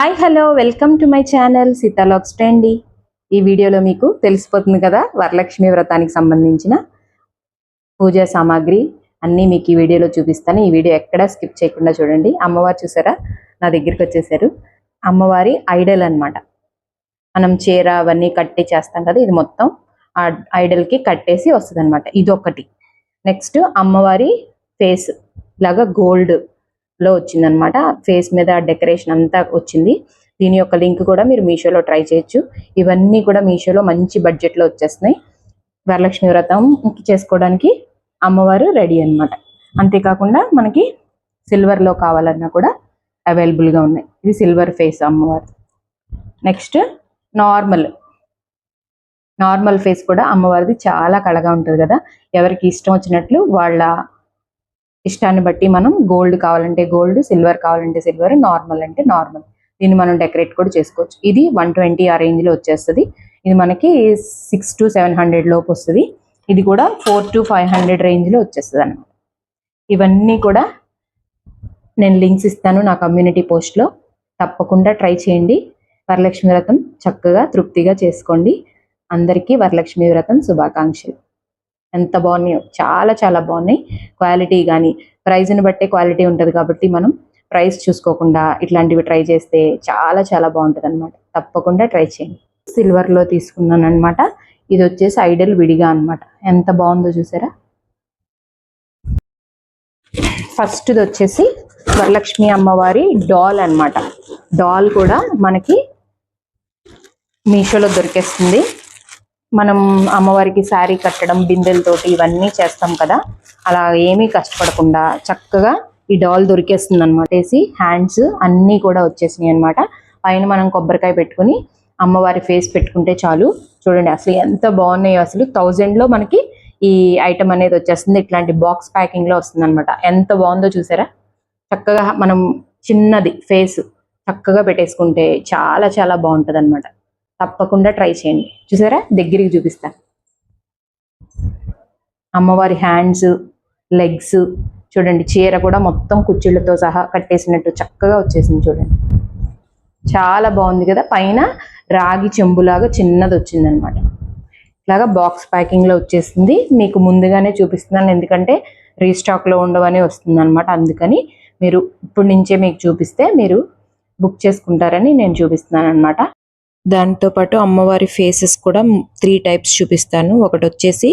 Hi hello welcome to my channel సీతాలాక్స్ trendy. ఈ వీడియోలో మీకు తెలిసిపోతుంది కదా, వరలక్ష్మి వ్రతానికి సంబంధించిన పూజా సామాగ్రి అన్నీ మీకు ఈ వీడియోలో చూపిస్తాను. ఈ వీడియో ఎక్కడా స్కిప్ చేయకుండా చూడండి. అమ్మవారు చూసారా నా దగ్గరికి వచ్చేసారు. అమ్మవారి ఐడల్ అన్నమాట. మనం చీర అవన్నీ కట్టి చేస్తాం కదా, ఇది మొత్తం ఆ ఐడల్కి కట్టేసి వస్తుంది అనమాట. ఇది ఒకటి. నెక్స్ట్ అమ్మవారి ఫేస్ లాగా గోల్డ్ లో వచ్చిందనమాట. ఫేస్ మీద డెకరేషన్ అంతా వచ్చింది. దీని యొక్క లింక్ కూడా మీరు మీషోలో ట్రై చేయొచ్చు. ఇవన్నీ కూడా మీషోలో మంచి బడ్జెట్లో వచ్చేస్తున్నాయి. వరలక్ష్మి వ్రతం చేసుకోవడానికి అమ్మవారు రెడీ అనమాట. అంతేకాకుండా మనకి సిల్వర్లో కావాలన్నా కూడా అవైలబుల్గా ఉన్నాయి. ఇది సిల్వర్ ఫేస్ అమ్మవారు. నెక్స్ట్ నార్మల్ ఫేస్ కూడా అమ్మవారిది చాలా కళగా ఉంటుంది కదా. ఎవరికి ఇష్టం వచ్చినట్లు వాళ్ళ ఇష్టాన్ని బట్టి మనం గోల్డ్ కావాలంటే గోల్డ్, సిల్వర్ కావాలంటే సిల్వర్, నార్మల్ అంటే నార్మల్. దీన్ని మనం డెకరేట్ కూడా చేసుకోవచ్చు. ఇది 120 ఆ రేంజ్లో వచ్చేస్తుంది. ఇది మనకి 600 to 700 లోపు వస్తుంది. ఇది కూడా 400 to 500 రేంజ్లో వచ్చేస్తుంది అన్నమాట. ఇవన్నీ కూడా నేను లింక్స్ ఇస్తాను నా కమ్యూనిటీ పోస్ట్లో. తప్పకుండా ట్రై చేయండి. వరలక్ష్మి వ్రతం చక్కగా తృప్తిగా చేసుకోండి. అందరికీ వరలక్ష్మి వ్రతం శుభాకాంక్షలు. ఎంత బాగున్నాయో, చాలా చాలా బాగున్నాయి. క్వాలిటీ కానీ ప్రైస్ని బట్టే క్వాలిటీ ఉంటుంది కాబట్టి మనం ప్రైస్ చూసుకోకుండా ఇట్లాంటివి ట్రై చేస్తే చాలా చాలా బాగుంటుంది అనమాట. తప్పకుండా ట్రై చేయండి. సిల్వర్లో తీసుకున్నాను అనమాట. ఇది వచ్చేసి ఐడల్ విడిగా అనమాట. ఎంత బాగుందో చూసారా. ఫస్ట్ది వచ్చేసి వరలక్ష్మి అమ్మవారి డాల్ అనమాట. డాల్ కూడా మనకి మీషోలో దొరికేస్తుంది. మనం అమ్మవారికి శారీ కట్టడం, బిందెలతోటి ఇవన్నీ చేస్తాం కదా, అలా ఏమీ కష్టపడకుండా చక్కగా ఈ డాల్ దొరికేస్తుంది అనమాట. వేసి హ్యాండ్స్ అన్నీ కూడా వచ్చేసినాయి అనమాట. పైన మనం కొబ్బరికాయ పెట్టుకుని అమ్మవారి ఫేస్ పెట్టుకుంటే చాలు. చూడండి అసలు ఎంత బాగున్నాయో. అసలు 1000లో మనకి ఈ ఐటమ్ అనేది వచ్చేస్తుంది. ఇట్లాంటి బాక్స్ ప్యాకింగ్లో వస్తుంది అనమాట. ఎంత బాగుందో చూసారా. చక్కగా మనం చిన్నది ఫేస్ చక్కగా పెట్టేసుకుంటే చాలా చాలా బాగుంటుంది అనమాట. తప్పకుండా ట్రై చేయండి. చూసారా, దగ్గరికి చూపిస్తా. అమ్మవారి హ్యాండ్స్, లెగ్స్ చూడండి. చీర కూడా మొత్తం కుచ్చిళ్ళతో సహా కట్టేసినట్టు చక్కగా వచ్చేసింది చూడండి. చాలా బాగుంది కదా. పైన రాగి చెంబులాగా చిన్నది వచ్చిందనమాట. ఇలాగా బాక్స్ ప్యాకింగ్లో వచ్చేసింది. మీకు ముందుగానే చూపిస్తున్నాను, ఎందుకంటే రీస్టాక్లో ఉండవని వస్తుంది అనమాట. అందుకని మీరు ఇప్పటి నుంచే మీకు చూపిస్తే మీరు బుక్ చేసుకుంటారని నేను చూపిస్తున్నాను అనమాట. దాంతోపాటు అమ్మవారి ఫేసెస్ కూడా 3 టైప్స్ చూపిస్తాను. ఒకటి వచ్చేసి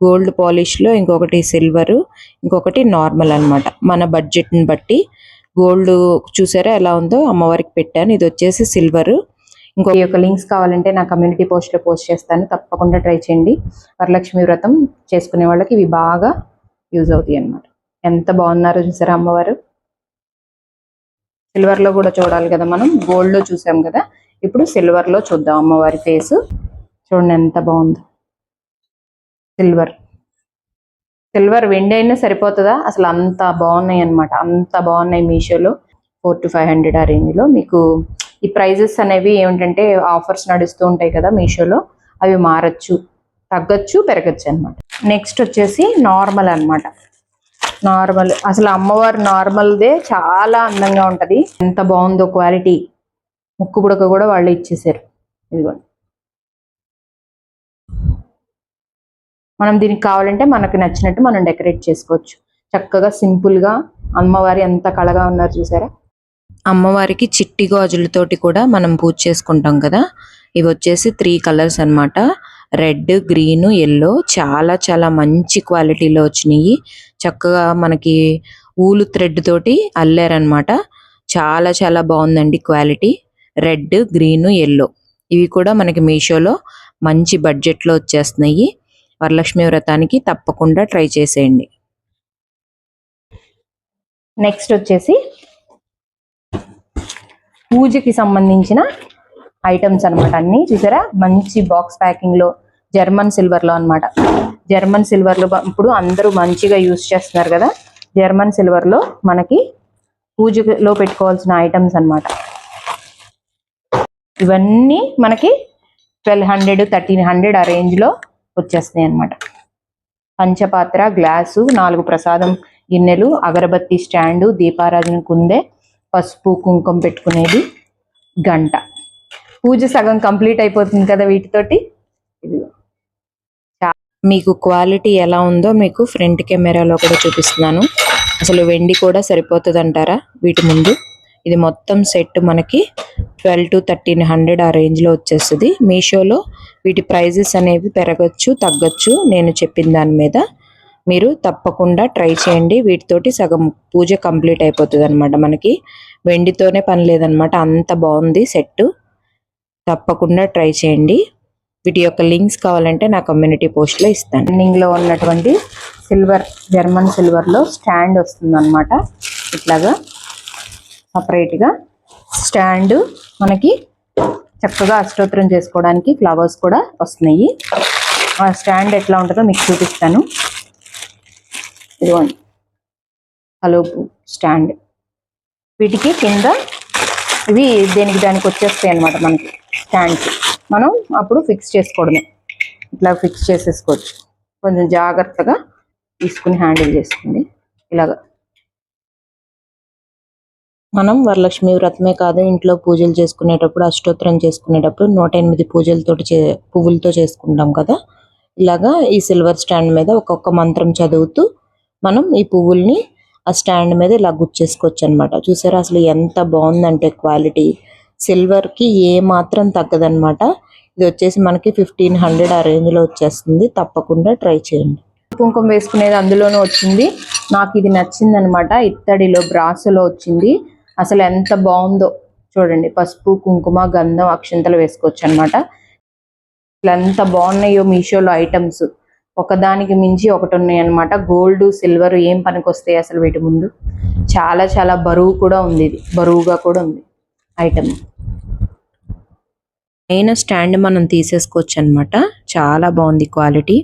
గోల్డ్ పాలిష్లో, ఇంకొకటి సిల్వరు, ఇంకొకటి నార్మల్ అనమాట. మన బడ్జెట్ని బట్టి గోల్డ్ చూసారా ఎలా ఉందో అమ్మవారికి పెట్టాను. ఇది వచ్చేసి సిల్వరు. ఇంకొక యొక్క లింక్స్ కావాలంటే నా కమ్యూనిటీ పోస్ట్లో పోస్ట్ చేస్తాను. తప్పకుండా ట్రై చేయండి. వరలక్ష్మి వ్రతం చేసుకునే వాళ్ళకి ఇవి బాగా యూజ్ అవుతాయి అన్నమాట. ఎంత బాగున్నారో చూసారా అమ్మవారు. సిల్వర్లో కూడా చూడాలి కదా, మనం గోల్డ్లో చూసాం కదా, ఇప్పుడు సిల్వర్లో చూద్దాం అమ్మవారి ఫేస్. చూడండి ఎంత బాగుందో. సిల్వర్ వెండి అయినా సరిపోతుందా, అసలు అంత బాగున్నాయి అనమాట. అంత బాగున్నాయి. మీషోలో 400 to 500 ఆ రేంజ్లో. మీకు ఈ ప్రైజెస్ అనేవి ఏమిటంటే ఆఫర్స్ నడుస్తూ ఉంటాయి కదా మీషోలో, అవి మారచ్చు, తగ్గచ్చు, పెరగచ్చు అనమాట. నెక్స్ట్ వచ్చేసి నార్మల్ అనమాట. నార్మల్ అసలు అమ్మవారి నార్మల్దే చాలా అందంగా ఉంటుంది. ఎంత బాగుందో క్వాలిటీ. ముక్కు పుడక కూడా వాళ్ళు ఇచ్చేసారు. ఇదిగోండి. మనం దీనికి కావాలంటే మనకు నచ్చినట్టు మనం డెకరేట్ చేసుకోవచ్చు. చక్కగా సింపుల్గా అమ్మవారి ఎంత కళగా ఉన్నారు చూసారా. అమ్మవారికి చిట్టి గాజులతోటి కూడా మనం పూజ చేసుకుంటాం కదా. ఇవి వచ్చేసి 3 కలర్స్ అనమాట. Red, green, yellow. చాలా చాలా మంచి క్వాలిటీలో వచ్చినాయి. చక్కగా మనకి ఊలు థ్రెడ్ తోటి అల్లారనమాట. చాలా చాలా బాగుందండి క్వాలిటీ. Red, green, yellow. ఇవి కూడా మనకి మీషోలో మంచి బడ్జెట్లో వచ్చేస్తున్నాయి. వరలక్ష్మి వ్రతానికి తప్పకుండా ట్రై చేసేయండి. నెక్స్ట్ వచ్చేసి పూజకి సంబంధించిన ఐటమ్స్ అనమాట. అన్నీ చూసారా మంచి బాక్స్ ప్యాకింగ్లో, జర్మన్ సిల్వర్లో అనమాట. జర్మన్ సిల్వర్లో ఇప్పుడు అందరూ మంచిగా యూజ్ చేస్తున్నారు కదా. జర్మన్ సిల్వర్లో మనకి పూజలో పెట్టుకోవాల్సిన ఐటమ్స్ అనమాట. ఇవన్నీ మనకి 1200, 1300 ఆ రేంజ్లో వచ్చేస్తున్నాయి అనమాట. పంచపాత్ర, గ్లాసు, 4 ప్రసాదం గిన్నెలు, అగరబత్తి స్టాండు, దీపారాధన కుందే, పసుపు కుంకుమ పెట్టుకునేది, గంట. పూజ సగం కంప్లీట్ అయిపోతుంది కదా వీటితోటి. ఇదిగో మీకు క్వాలిటీ ఎలా ఉందో మీకు ఫ్రంట్ కెమెరాలో కూడా చూపిస్తున్నాను. అసలు వెండి కూడా సరిపోతుంది అంటారా వీటి ముందు. ఇది మొత్తం సెట్ మనకి 12 to 1300 ఆ రేంజ్లో వచ్చేస్తుంది. మీషోలో వీటి ప్రైజెస్ అనేవి పెరగచ్చు తగ్గచ్చు. నేను చెప్పిన దాని మీద మీరు తప్పకుండా ట్రై చేయండి. వీటితోటి సగం పూజ కంప్లీట్ అయిపోతుంది అనమాట. మనకి వెండితోనే పని లేదనమాట, అంత బాగుంది సెట్. తప్పకుండా ట్రై చేయండి. వీటి యొక్క లింక్స్ కావాలంటే నా కమ్యూనిటీ పోస్ట్లో ఇస్తాను. రన్నింగ్లో ఉన్నటువంటి సిల్వర్, జర్మన్ సిల్వర్లో స్టాండ్ వస్తుంది అనమాట. ఇట్లాగా సపరేట్గా స్టాండ్ మనకి చక్కగా అష్టోత్తరం చేసుకోవడానికి ఫ్లవర్స్ కూడా వస్తున్నాయి. ఆ స్టాండ్ ఎట్లా ఉంటుందో మీకు చూపిస్తాను. ఇదిగోండి హలో స్టాండ్. వీటికి కింద ఇవి దేనికి దానికి వచ్చేస్తాయి అనమాట మనకి స్టాండ్స్. మనం అప్పుడు ఫిక్స్ చేసుకోవడమే. ఇట్లా ఫిక్స్ చేసేసుకోవచ్చు. కొంచెం జాగ్రత్తగా తీసుకుని హ్యాండిల్ చేసుకుంది. ఇలాగా మనం వరలక్ష్మి వ్రతమే కాదు, ఇంట్లో పూజలు చేసుకునేటప్పుడు, అష్టోత్తరం చేసుకునేటప్పుడు 108 పువ్వులతో చేసుకుంటాం కదా. ఇలాగా ఈ సిల్వర్ స్టాండ్ మీద ఒక్కొక్క మంత్రం చదువుతూ మనం ఈ పువ్వుల్ని ఆ స్టాండ్ మీద ఇలా గుచ్చేసుకోవచ్చు అనమాట. చూసారా అసలు ఎంత బాగుందంటే క్వాలిటీ. సిల్వర్కి ఏ మాత్రం తగ్గదనమాట. ఇది వచ్చేసి మనకి 1500 ఆ రేంజ్లో వచ్చేస్తుంది. తప్పకుండా ట్రై చేయండి. కుంకుమ వేసుకునేది అందులోనూ వచ్చింది. నాకు ఇది నచ్చింది అనమాట. ఇత్తడిలో బ్రాసులో వచ్చింది. అసలు ఎంత బాగుందో చూడండి. పసుపు, కుంకుమ, గంధం, అక్షంతలు వేసుకోవచ్చు అనమాట. ఇట్లా ఎంత బాగున్నాయో మీషోలో ఐటమ్స్. ఒకదానికి మించి ఒకటి ఉన్నాయి అనమాట. గోల్డ్, సిల్వర్ ఏం పనికి వస్తాయి అసలు వీటి ముందు. చాలా చాలా బరువు కూడా ఉంది. ఇది బరువుగా కూడా ఉంది ఐటమ్. అయిన స్టాండ్ మనం తీసేసుకోవచ్చు అనమాట. చాలా బాగుంది క్వాలిటీ.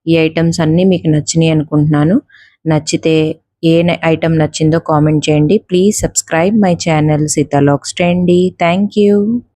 ఈ ఐటమ్స్ అన్నీ మీకు నచ్చినాయి అనుకుంటున్నాను. నచ్చితే ఏ ఐటమ్ నచ్చిందో కామెంట్ చేయండి. ప్లీజ్ సబ్స్క్రైబ్ మై ఛానల్ సీతాలాక్స్ ట్రెండీ. Thank you.